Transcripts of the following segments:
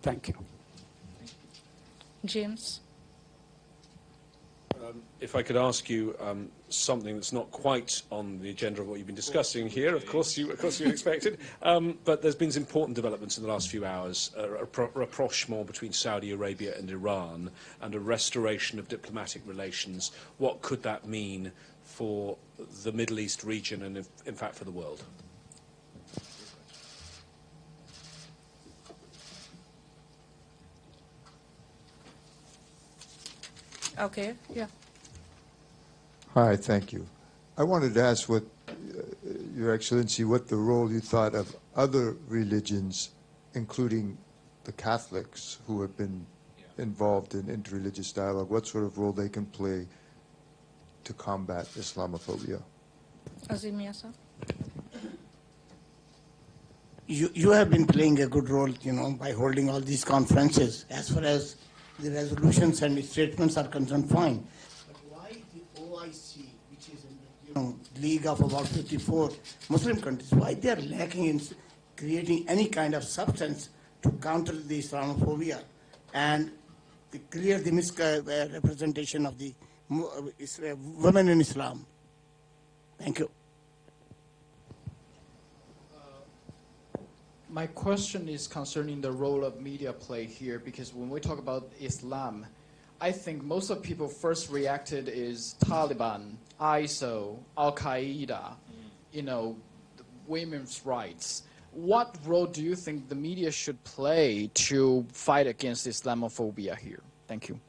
Thank you. James. If I could ask you something that's not quite on the agenda of what you've been discussing here, of course you expected, but there's been some important developments in the last few hours, a rapprochement between Saudi Arabia and Iran, and a restoration of diplomatic relations. What could that mean for the Middle East region and, in fact, for the world? Okay, yeah. Hi, thank you. I wanted to ask what, Your Excellency, what the role you thought of other religions, including the Catholics who have been involved in interreligious dialogue, what sort of role they can play to combat Islamophobia. Azim Yasa. You have been playing a good role, by holding all these conferences. As far as the resolutions and the statements are concerned, fine. But why the OIC, which is in the league of about 54 Muslim countries, why they are lacking in creating any kind of substance to counter the Islamophobia and clear the misrepresentation of the women in Islam? Thank you. My question is concerning the role of media play here, because when we talk about Islam, I think most of people first reacted is Taliban, ISIL, Al-Qaeda, women's rights. What role do you think the media should play to fight against Islamophobia here? Thank you.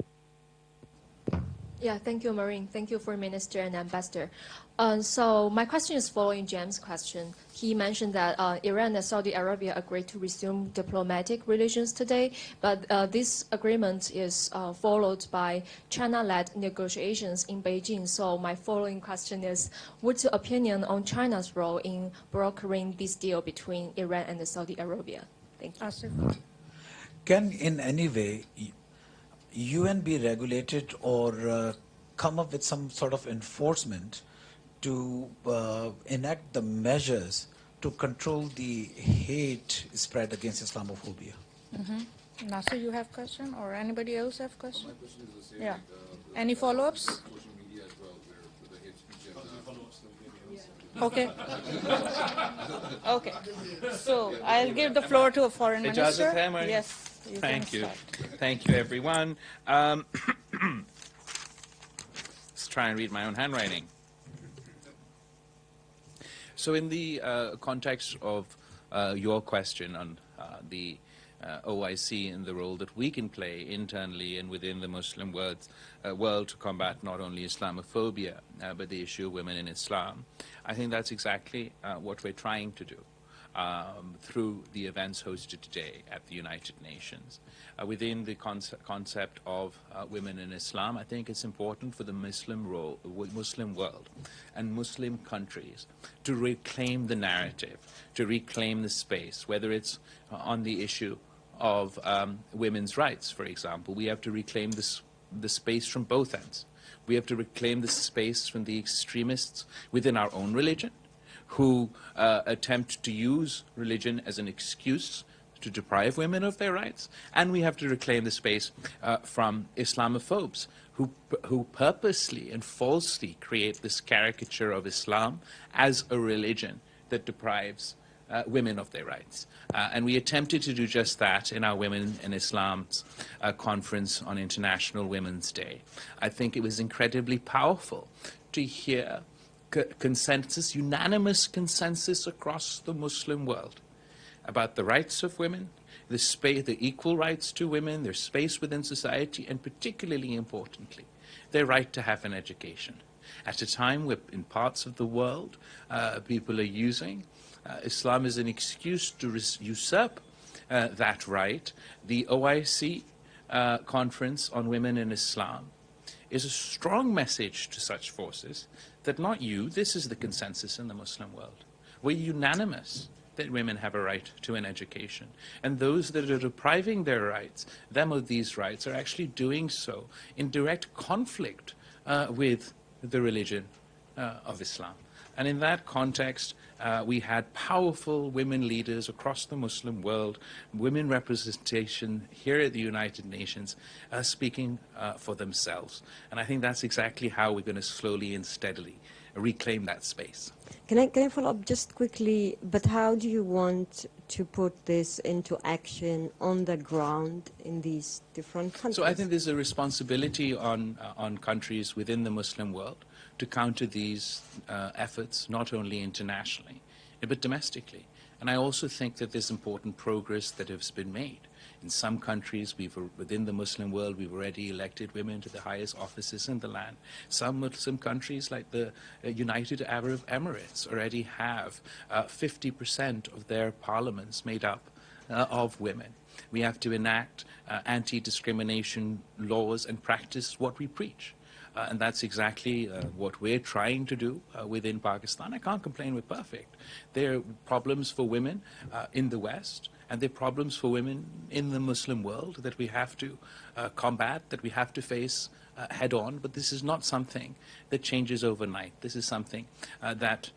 Yeah, thank you, Maureen. Thank you for Minister and Ambassador. So my question is following James' question. He mentioned that Iran and Saudi Arabia agreed to resume diplomatic relations today, but this agreement is followed by China-led negotiations in Beijing. So my following question is, what's your opinion on China's role in brokering this deal between Iran and Saudi Arabia? Thank you. Asif. Can in any way UN be regulated or come up with some sort of enforcement to enact the measures to control the hate spread against Islamophobia? Mm-hmm. Nasser, you have question, or anybody else have question? My question is the same. Yeah. Any follow-ups? Social media as well, where the hate speech and okay. Okay. So I'll give the floor to a foreign minister. Yes. Thank you. Thank you, everyone. Let's try and read my own handwriting. So in the context of your question on the OIC and the role that we can play internally and within the Muslim world to combat not only Islamophobia, but the issue of women in Islam, I think that's exactly what we're trying to do. Through the events hosted today at the United Nations. Within the concept of women in Islam, I think it's important for the Muslim world and Muslim countries to reclaim the narrative, to reclaim the space, whether it's on the issue of women's rights, for example. We have to reclaim the space from both ends. We have to reclaim the space from the extremists within our own religion, who attempt to use religion as an excuse to deprive women of their rights, and we have to reclaim the space from Islamophobes who purposely and falsely create this caricature of Islam as a religion that deprives women of their rights. And we attempted to do just that in our Women in Islam's conference on International Women's Day. I think it was incredibly powerful to hear consensus, unanimous consensus across the Muslim world about the rights of women, the equal rights to women, their space within society, and particularly importantly, their right to have an education. At a time where in parts of the world people are using Islam as an excuse to usurp that right, the OIC conference on women in Islam is a strong message to such forces that not you, this is the consensus in the Muslim world. We're unanimous that women have a right to an education. And those that are depriving their rights, them of these rights, are actually doing so in direct conflict with the religion of Islam. And in that context, we had powerful women leaders across the Muslim world, women representation here at the United Nations, speaking for themselves. And I think that's exactly how we're going to slowly and steadily reclaim that space. Can I follow up just quickly? But how do you want to put this into action on the ground in these different countries? So I think there's a responsibility on countries within the Muslim world to counter these efforts, not only internationally, but domestically. And I also think that there's important progress that has been made. In some countries, within the Muslim world, we've already elected women to the highest offices in the land. Some Muslim countries, like the United Arab Emirates, already have 50% of their parliaments made up of women. We have to enact anti-discrimination laws and practice what we preach. And that's exactly what we're trying to do within Pakistan. I can't complain we're perfect. There are problems for women in the West, and there are problems for women in the Muslim world that we have to combat, that we have to face head on. But this is not something that changes overnight. This is something that,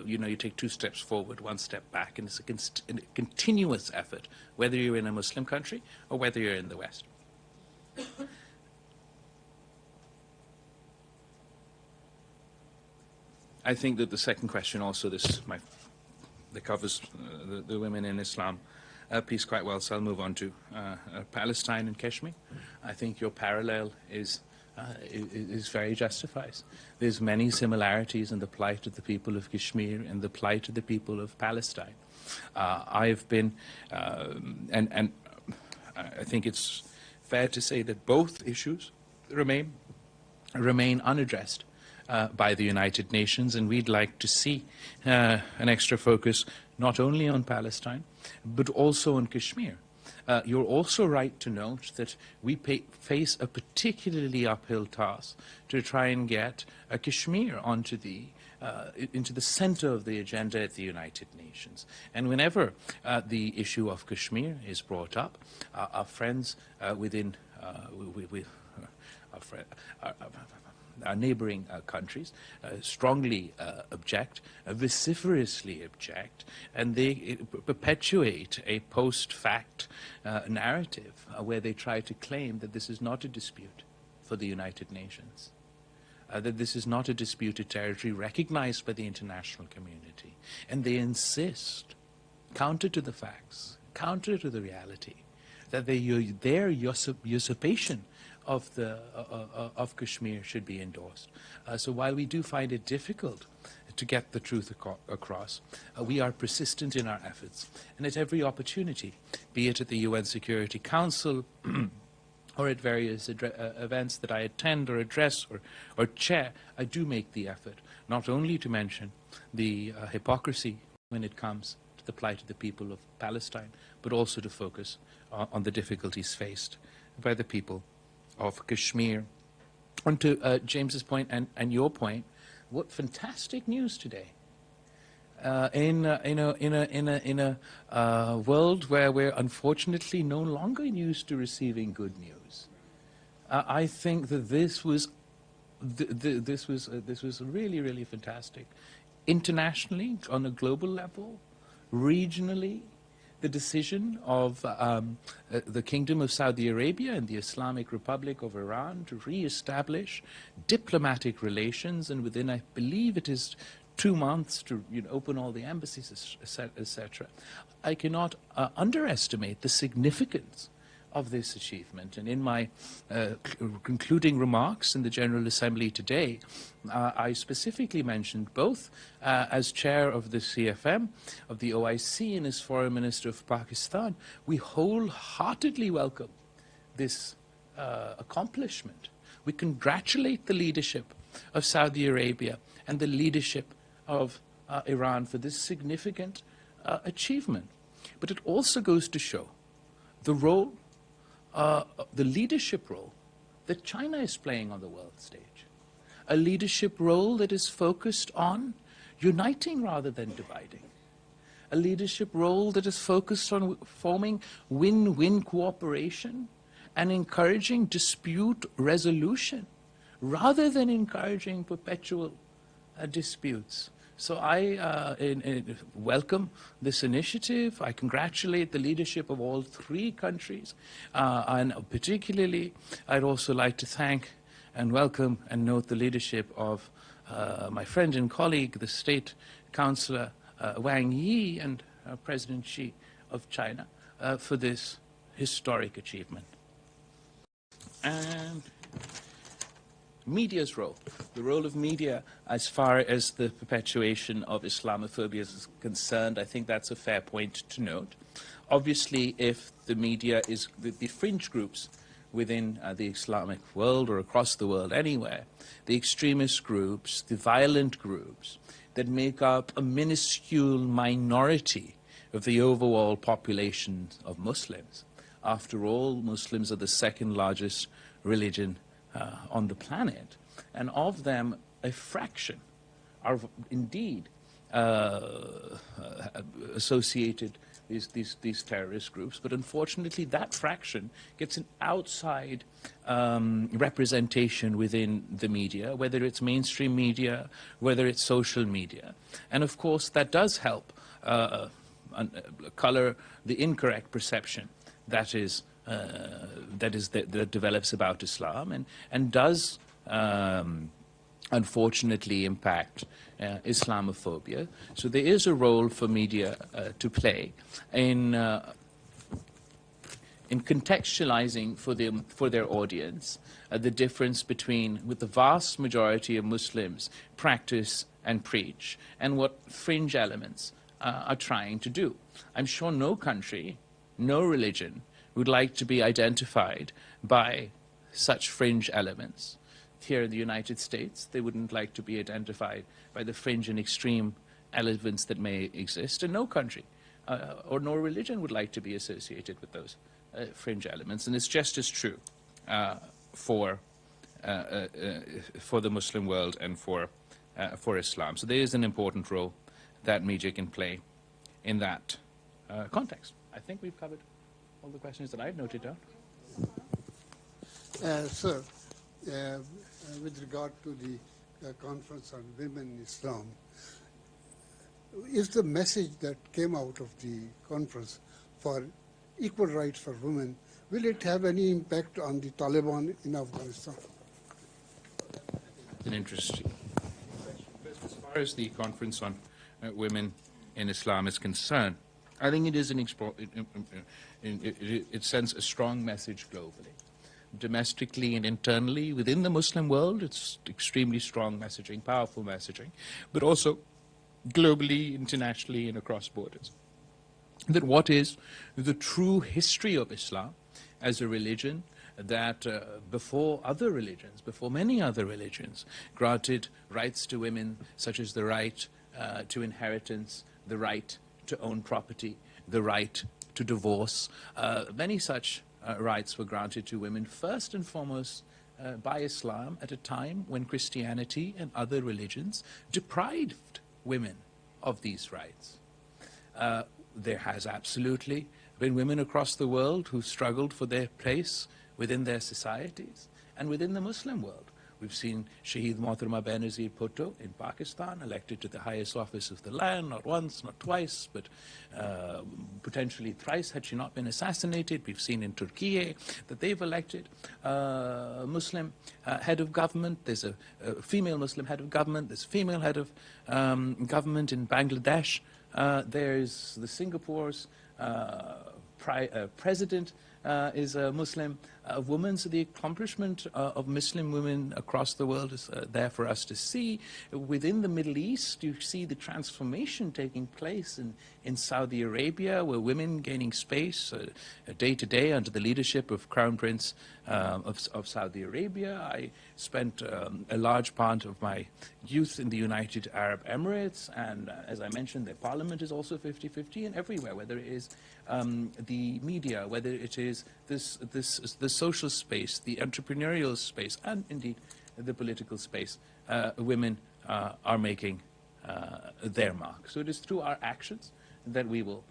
you take 2 steps forward, 1 step back, and it's a continuous effort, whether you're in a Muslim country or whether you're in the West. I think that the second question also, that covers the women in Islam piece quite well, so I'll move on to Palestine and Kashmir. I think your parallel is very justified. There's many similarities in the plight of the people of Kashmir and the plight of the people of Palestine. I've been, and I think it's fair to say that both issues remain unaddressed by the United Nations, and we'd like to see an extra focus not only on Palestine, but also on Kashmir. You're also right to note that we face a particularly uphill task to try and get Kashmir into the center of the agenda at the United Nations. And whenever the issue of Kashmir is brought up, our friends within our neighboring countries strongly object, vociferously object, and they perpetuate a post-fact narrative where they try to claim that this is not a dispute for the United Nations, that this is not a disputed territory recognized by the international community. And they insist, counter to the facts, counter to the reality, that their usurpation of Kashmir should be endorsed. So while we do find it difficult to get the truth across, we are persistent in our efforts. And at every opportunity, be it at the UN Security Council or at various events that I attend or address or chair, I do make the effort not only to mention the hypocrisy when it comes to the plight of the people of Palestine, but also to focus on the difficulties faced by the people of Kashmir. On to James's point and your point, what fantastic news today! In a world where we're unfortunately no longer used to receiving good news, I think that this was really fantastic. Internationally, on a global level, regionally, the decision of the Kingdom of Saudi Arabia and the Islamic Republic of Iran to re-establish diplomatic relations, and within, I believe it is 2 months, to open all the embassies, etc. I cannot underestimate the significance of this achievement. And in my concluding remarks in the General Assembly today, I specifically mentioned both as chair of the CFM, of the OIC, and as Foreign Minister of Pakistan, we wholeheartedly welcome this accomplishment. We congratulate the leadership of Saudi Arabia and the leadership of Iran for this significant achievement. But it also goes to show the role, the leadership role that China is playing on the world stage. A leadership role that is focused on uniting rather than dividing. A leadership role that is focused on forming win-win cooperation and encouraging dispute resolution rather than encouraging perpetual disputes. So I welcome this initiative. I congratulate the leadership of all three countries. And particularly, I'd also like to thank and welcome and note the leadership of my friend and colleague, the State Councillor Wang Yi, and President Xi of China for this historic achievement. And media's role, the role of media as far as the perpetuation of Islamophobia is concerned, I think that's a fair point to note. Obviously, if the media is the fringe groups within the Islamic world or across the world anywhere, the extremist groups, the violent groups that make up a minuscule minority of the overall population of Muslims. After all, Muslims are the second largest religion on the planet, and of them, a fraction are indeed associated these terrorist groups. But unfortunately, that fraction gets an outside representation within the media, whether it's mainstream media, whether it's social media, and of course that does help color the incorrect perception that develops about Islam, and does unfortunately impact Islamophobia. So there is a role for media to play in contextualizing for their audience the difference between what the vast majority of Muslims practice and preach and what fringe elements are trying to do. I'm sure no country, no religion would like to be identified by such fringe elements. Here in the United States, they wouldn't like to be identified by the fringe and extreme elements that may exist, and no country or no religion would like to be associated with those fringe elements. And it's just as true for the Muslim world and for Islam. So there is an important role that media can play in that context. I think we've covered all the questions that I've noted down. Sir, with regard to the conference on women in Islam, is the message that came out of the conference for equal rights for women, will it have any impact on the Taliban in Afghanistan? An interesting question. As far as the conference on women in Islam is concerned, I think it is it sends a strong message globally. Domestically and internally within the Muslim world, it's extremely strong messaging, powerful messaging, but also globally, internationally, and across borders. That what is the true history of Islam as a religion that before other religions, before many other religions, granted rights to women such as the right to inheritance, the right to own property, the right to divorce. Many such rights were granted to women first and foremost by Islam at a time when Christianity and other religions deprived women of these rights. There has absolutely been women across the world who struggled for their place within their societies and within the Muslim world. We've seen Shaheed Mohtarama Benazir Bhutto in Pakistan, elected to the highest office of the land, not once, not twice, but potentially thrice had she not been assassinated. We've seen in Turkey that they've elected a Muslim head of government. There's a female Muslim head of government. There's a female head of government in Bangladesh. There's the Singapore's president is a Muslim woman, so the accomplishment of Muslim women across the world is there for us to see. Within the Middle East, you see the transformation taking place in Saudi Arabia, where women gaining space day to day under the leadership of Crown Prince of Saudi Arabia. I spent a large part of my youth in the United Arab Emirates, and as I mentioned, their parliament is also 50-50, and everywhere, whether it is the media, whether it is the social space, the entrepreneurial space, and indeed the political space, women are making their mark. So it is through our actions that we will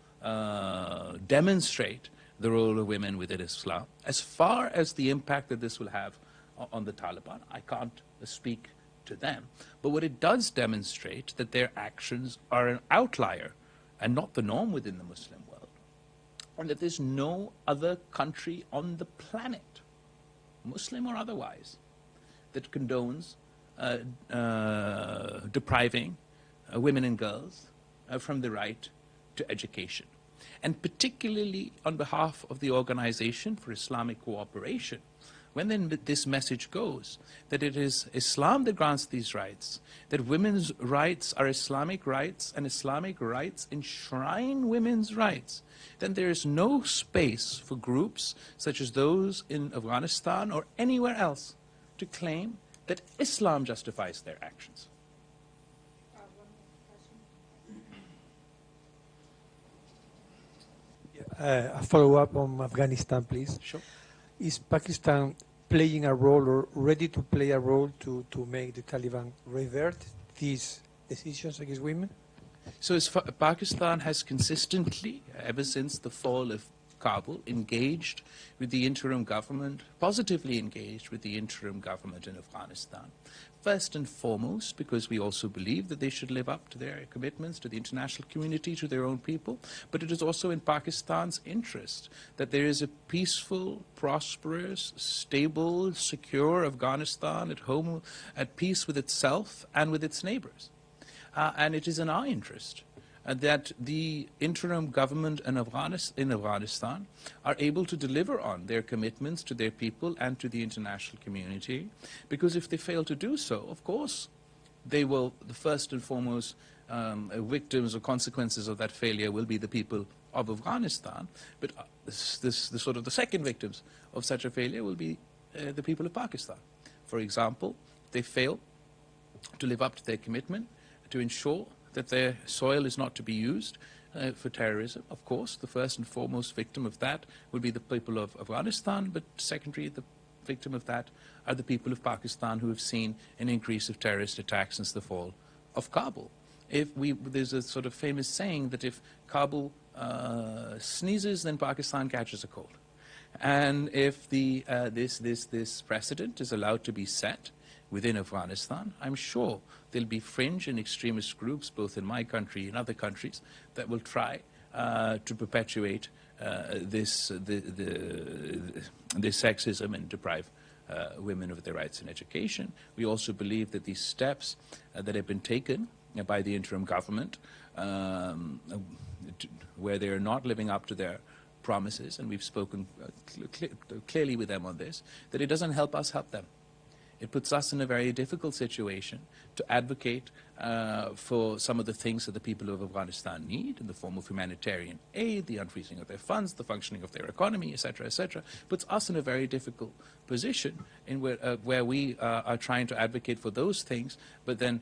demonstrate the role of women within Islam. As far as the impact that this will have on the Taliban, I can't speak to them. But what it does demonstrate that their actions are an outlier and not the norm within the Muslim world, and that there's no other country on the planet, Muslim or otherwise, that condones depriving women and girls from the right to education. And particularly on behalf of the Organization for Islamic Cooperation, when then this message goes that it is Islam that grants these rights, that women's rights are Islamic rights and Islamic rights enshrine women's rights, then there is no space for groups such as those in Afghanistan or anywhere else to claim that Islam justifies their actions. A follow-up on Afghanistan, please. Sure. Is Pakistan playing a role or ready to play a role to make the Taliban revert these decisions against women? So Pakistan has consistently, ever since the fall of Kabul, engaged with the interim government, positively engaged with the interim government in Afghanistan. First and foremost, because we also believe that they should live up to their commitments to the international community, to their own people, but it is also in Pakistan's interest that there is a peaceful, prosperous, stable, secure Afghanistan at home, at peace with itself and with its neighbors. And it is in our interest that the interim government in Afghanistan are able to deliver on their commitments to their people and to the international community, because if they fail to do so, of course, they will, the first and foremost victims or consequences of that failure will be the people of Afghanistan, but the second victims of such a failure will be the people of Pakistan. For example, they fail to live up to their commitment to ensure that their soil is not to be used for terrorism. Of course, the first and foremost victim of that will be the people of Afghanistan, but secondary, the victim of that are the people of Pakistan, who have seen an increase of terrorist attacks since the fall of Kabul. There's a sort of famous saying that if Kabul sneezes, then Pakistan catches a cold. And if this precedent is allowed to be set within Afghanistan, I'm sure there'll be fringe and extremist groups, both in my country and other countries, that will try to perpetuate this sexism and deprive women of their rights in education. We also believe that these steps that have been taken by the interim government, where they are not living up to their promises, and we've spoken clearly with them on this, that it doesn't help us help them. It puts us in a very difficult situation to advocate for some of the things that the people of Afghanistan need in the form of humanitarian aid, the unfreezing of their funds, the functioning of their economy, etc., etc. Puts us in a very difficult position in where we are trying to advocate for those things, but then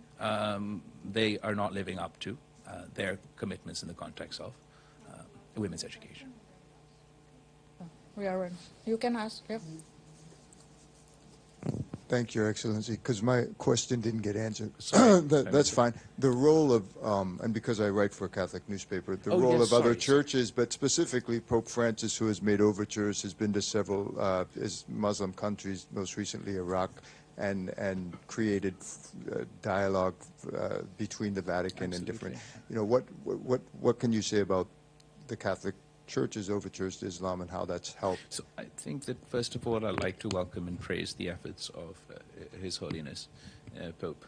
they are not living up to their commitments in the context of women's education. We are. You can ask. Yep. Thank you, Your Excellency, because my question didn't get answered. That's fine. The role of, and because I write for a Catholic newspaper, the role of other churches, but specifically Pope Francis, who has made overtures, has been to several Muslim countries, most recently Iraq, and created dialogue between the Vatican and different. What can you say about the Catholic Church's overtures to Islam and how that's helped? So I think that first of all, I'd like to welcome and praise the efforts of His Holiness Pope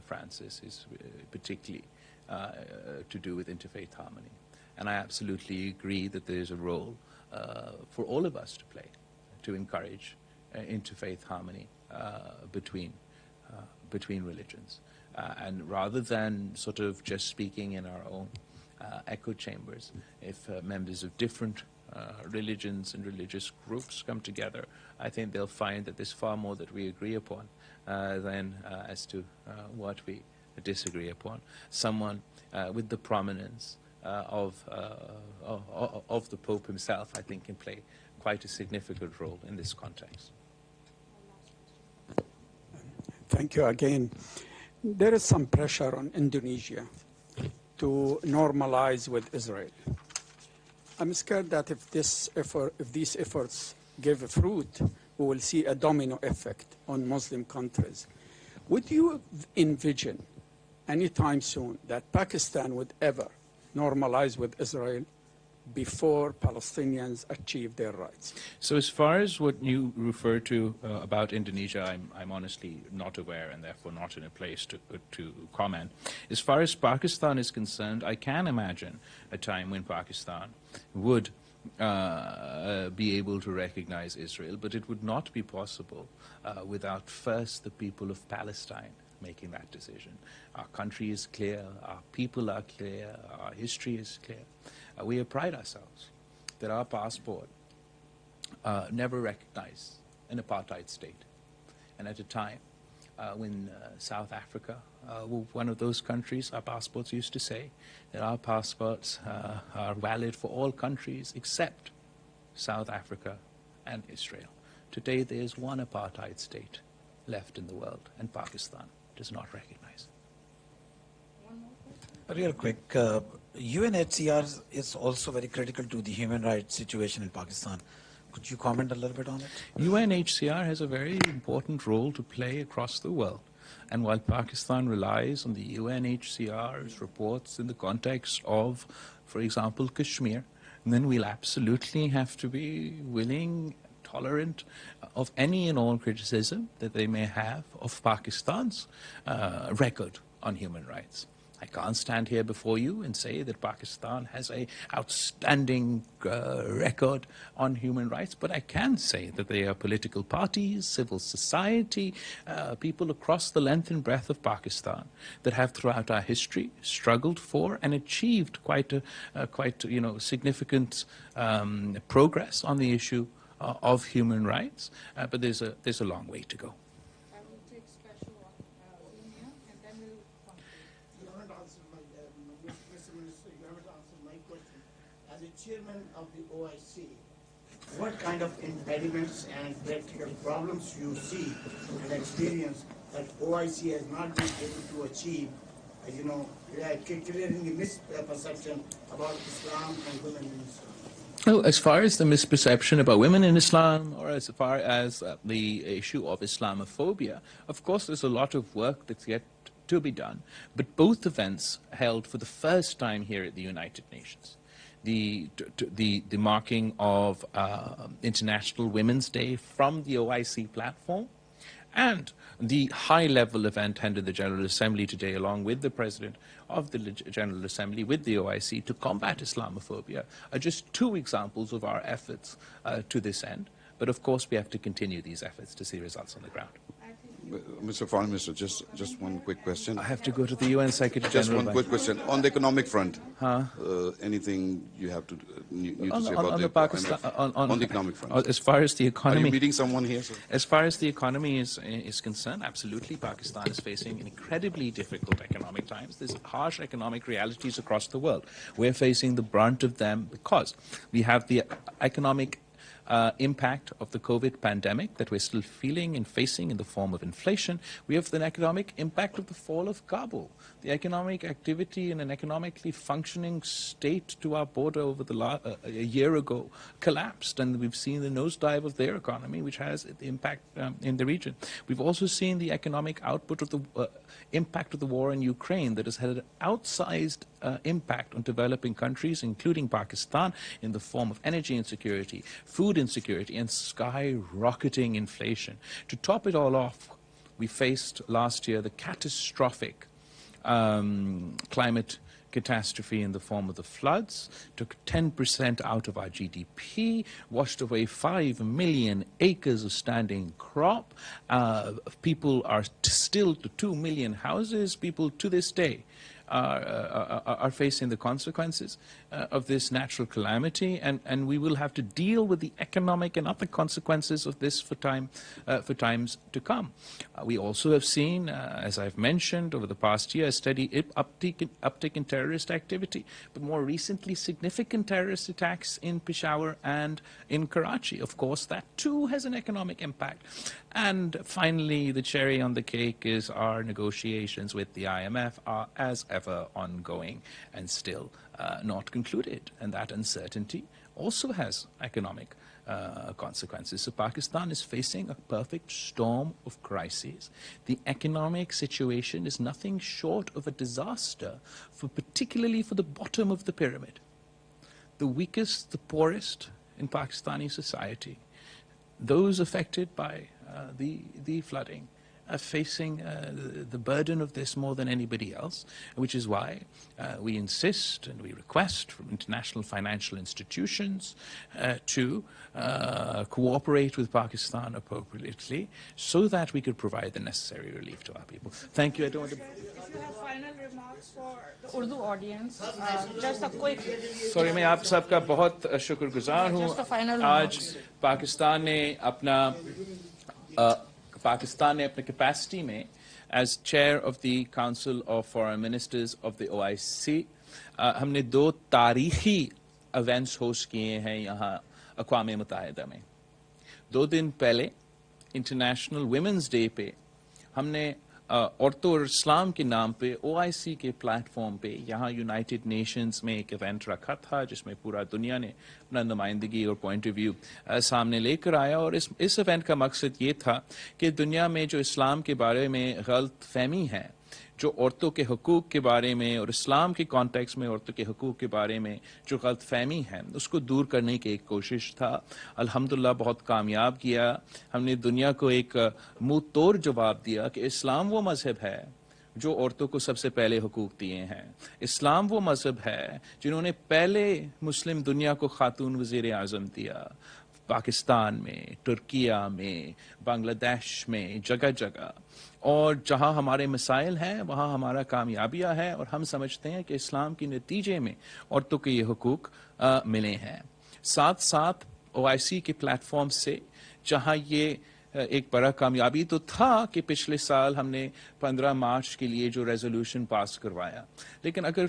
Francis, is particularly to do with interfaith harmony. And I absolutely agree that there's a role for all of us to play to encourage interfaith harmony between religions. And rather than sort of just speaking in our own echo chambers, if members of different religions and religious groups come together, I think they'll find that there's far more that we agree upon than as to what we disagree upon. Someone with the prominence of the Pope himself, I think, can play quite a significant role in this context. Thank you again. There is some pressure on Indonesia to normalize with Israel. I'm scared that if these efforts give fruit, we will see a domino effect on Muslim countries. Would you envision anytime soon that Pakistan would ever normalize with Israel before Palestinians achieve their rights? So as far as what you refer to about Indonesia, I'm honestly not aware and therefore not in a place to comment. As far as Pakistan is concerned, I can imagine a time when Pakistan would be able to recognize Israel, but it would not be possible without first the people of Palestine making that decision. Our country is clear, our people are clear, our history is clear. We pride ourselves that our passport never recognized an apartheid state. And at a time when South Africa were one of those countries, our passports used to say that our passports are valid for all countries except South Africa and Israel. Today there is one apartheid state left in the world, and Pakistan does not recognize it. Real quick, UNHCR is also very critical to the human rights situation in Pakistan. Could you comment a little bit on it? UNHCR has a very important role to play across the world. And while Pakistan relies on the UNHCR's reports in the context of, for example, Kashmir, then we'll absolutely have to be willing, tolerant of any and all criticism that they may have of Pakistan's record on human rights. I can't stand here before you and say that Pakistan has an outstanding record on human rights, but I can say that there are political parties, civil society, people across the length and breadth of Pakistan that have throughout our history struggled for and achieved quite significant progress on the issue of human rights, but there's a long way to go. Chairman of the OIC, what kind of impediments and practical problems you see and experience that OIC has not been able to achieve, clearing the misperception about Islam and women in Islam? Well, as far as the misperception about women in Islam, or as far as the issue of Islamophobia, of course there's a lot of work that's yet to be done, but both events held for the first time here at the United Nations. The marking of International Women's Day from the OIC platform, and the high-level event held in the General Assembly today, along with the President of the General Assembly, with the OIC, to combat Islamophobia, are just two examples of our efforts to this end. But of course, we have to continue these efforts to see results on the ground. Mr. Foreign Minister, just one quick question. I have to go to the UN Secretary Just General. one quick question. On the economic front, anything you have to need to say about on the economic front? As far as the economy... Are you meeting someone here, sir? As far as the economy is concerned, absolutely, Pakistan is facing incredibly difficult economic times. There's harsh economic realities across the world. We're facing the brunt of them because we have the economic impact of the COVID pandemic that we're still feeling and facing in the form of inflation. We have the economic impact of the fall of Kabul. The economic activity in an economically functioning state to our border over a year ago collapsed, and we've seen the nosedive of their economy, which has the impact in the region. We've also seen the economic output of the impact of the war in Ukraine that has had an outsized impact on developing countries, including Pakistan, in the form of energy insecurity, food insecurity, and skyrocketing inflation. To top it all off, we faced last year the catastrophic climate catastrophe in the form of the floods, took 10% out of our GDP, washed away 5 million acres of standing crop. People are still to 2 million houses. People to this day are facing the consequences of this natural calamity, and we will have to deal with the economic and other consequences of this for times to come. We also have seen, as I've mentioned, over the past year, a steady uptick in terrorist activity, but more recently, significant terrorist attacks in Peshawar and in Karachi. Of course, that too has an economic impact. And finally, the cherry on the cake is our negotiations with the IMF are, as ever, ongoing and still not concluded. And that uncertainty also has economic consequences. So Pakistan is facing a perfect storm of crises. The economic situation is nothing short of a disaster, particularly for the bottom of the pyramid. The weakest, the poorest in Pakistani society, those affected by the flooding, are facing the burden of this more than anybody else, which is why we insist and we request from international financial institutions to cooperate with Pakistan appropriately so that we could provide the necessary relief to our people. Thank you. I don't want to... If you have final remarks for the Urdu audience, just a quick... Sorry, मैं आप सबका बहुत शुक्रगुजार हूँ. Just a final आज पाकिस्तान ने अपने capacity में as chair of the Council of Foreign Ministers of the OIC हमने 2 तारीखी events host किए हैं यहाँ अक़वाम मुत्तहिदा में. 2 दिन पहले इंटरनेशनल वुमेन्स डे पे हमने औरतों और इस्लाम के नाम पे OIC के प्लेटफॉर्म पे यहाँ यूनाइटेड नेशंस में एक इवेंट रखा था जिसमें पूरा दुनिया ने अपना नुमाइंदगी और पॉइंट ऑफ व्यू सामने लेकर आया. और इस इवेंट का मकसद ये था कि दुनिया में जो इस्लाम के बारे में गलत फहमी है, जो औरतों के हकूक़ के बारे में और इस्लाम के कॉन्टेक्स्ट में औरतों के हकूक़ के बारे में जो गलत फहमी है, उसको दूर करने की एक कोशिश था. अल्हम्दुलिल्लाह बहुत कामयाब किया. हमने दुनिया को एक मुंह तोड़ जवाब दिया कि इस्लाम वो मज़हब है जो औरतों को सबसे पहले हकूक़ दिए हैं. इस्लाम वो मज़हब है जिन्होंने पहले मुस्लिम दुनिया को खातून वज़ीर आज़म दिया. पाकिस्तान में, तुर्किया में, बांग्लादेश में, जगह जगह. और जहां हमारे मसाइल हैं वहां हमारा कामयाबियां है. और हम समझते हैं कि इस्लाम के नतीजे में औरतों के ये हकूक़ मिले हैं. साथ साथ OIC के प्लेटफॉर्म से जहां ये एक बड़ा कामयाबी तो था कि पिछले साल हमने 15 मार्च के लिए जो रेजोल्यूशन पास करवाया, लेकिन अगर